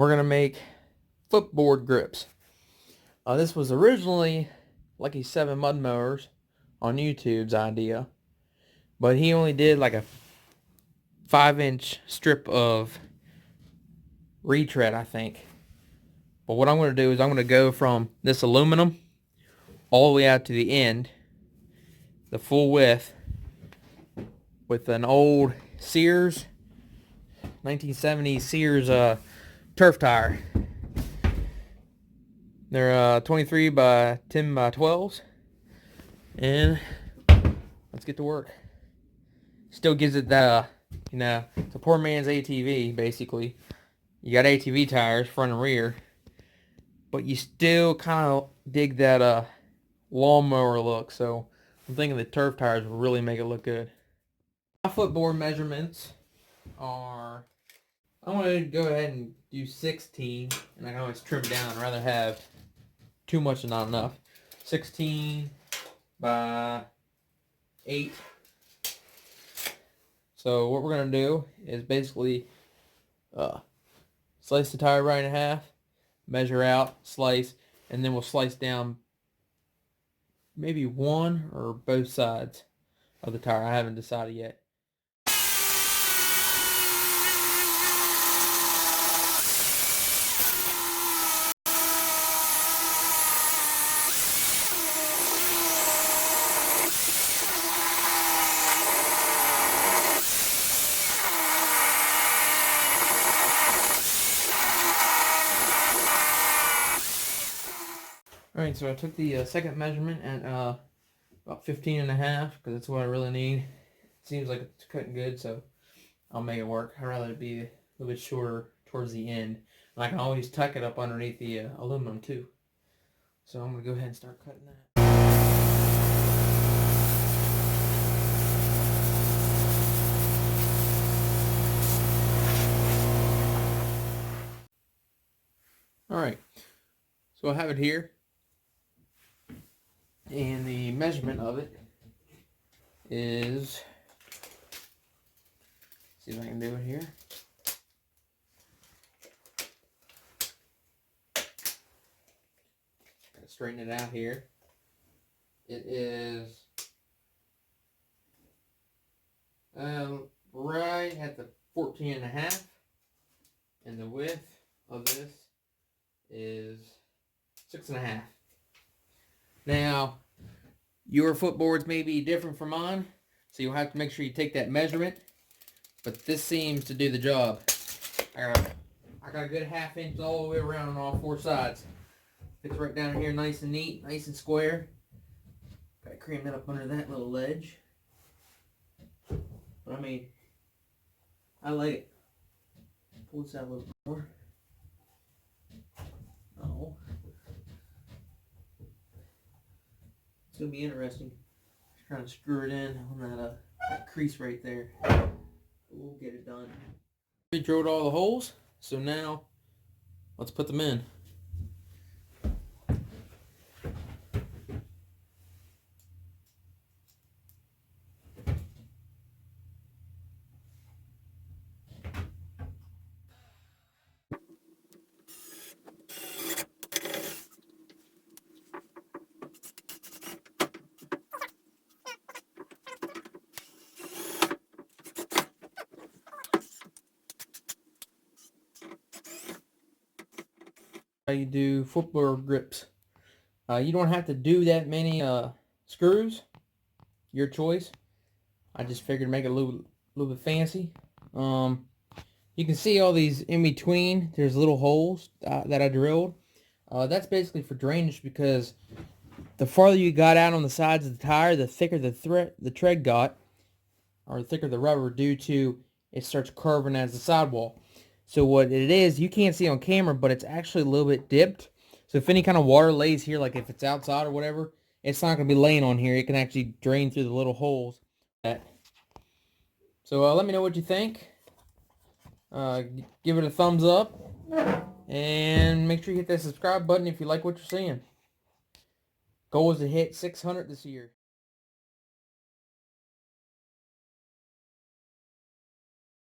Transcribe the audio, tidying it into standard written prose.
we're going to make footboard grips. This was originally Lucky 7 Mud Mowers on YouTube's idea, but he only did like a 5-inch strip of retread, I think. But what I'm going to do is I'm going to go from this aluminum all the way out to the end, the full width, with an old Sears 1970 Sears turf tire. They're 23 by 10 by 12s, and let's get to work. Still gives it that, it's a poor man's ATV, basically. You got ATV tires, front and rear, but you still kind of dig that lawnmower look, so I'm thinking the turf tires will really make it look good. My footboard measurements are, I'm going to go ahead and do 16, and I can always trim down. I'd rather have too much and not enough. 16 by 8. So what we're going to do is basically slice the tire right in half, measure out, slice, and then we'll slice down maybe one or both sides of the tire. I haven't decided yet. Alright, so I took the second measurement at about 15.5, because that's what I really need. It seems like it's cutting good, so I'll make it work. I'd rather it be a little bit shorter towards the end. And I can always tuck it up underneath the aluminum too. So I'm going to go ahead and start cutting that. Alright, so I have it here. And the measurement of it is, see if I can do it here. Gotta straighten it out here. It is right at the 14.5, and the width of this is 6.5. Now, your footboards may be different from mine, so you'll have to make sure you take that measurement, but this seems to do the job. I got a good 1/2 inch all the way around on all 4 sides. Fits right down here nice and neat, nice and square. Got to cram that up under that little ledge. But I mean, I like it. Pull this out a little more. Oh. It's going to be interesting. Just trying to screw it in on that crease right there. We'll get it done. We drilled all the holes, so now let's put them in. How you do footboard grips. You don't have to do that many screws. Your choice. I just figured to make it a little bit fancy. You can see all these in between. There's little holes that I drilled. That's basically for drainage, because the farther you got out on the sides of the tire, the thicker the tread got, or the thicker the rubber, due to it starts curving as the sidewall. So what it is, you can't see on camera, but it's actually a little bit dipped. So if any kind of water lays here, like if it's outside or whatever, it's not going to be laying on here. It can actually drain through the little holes. So let me know what you think. Give it a thumbs up. And make sure you hit that subscribe button if you like what you're seeing. Goal is to hit 600 this year.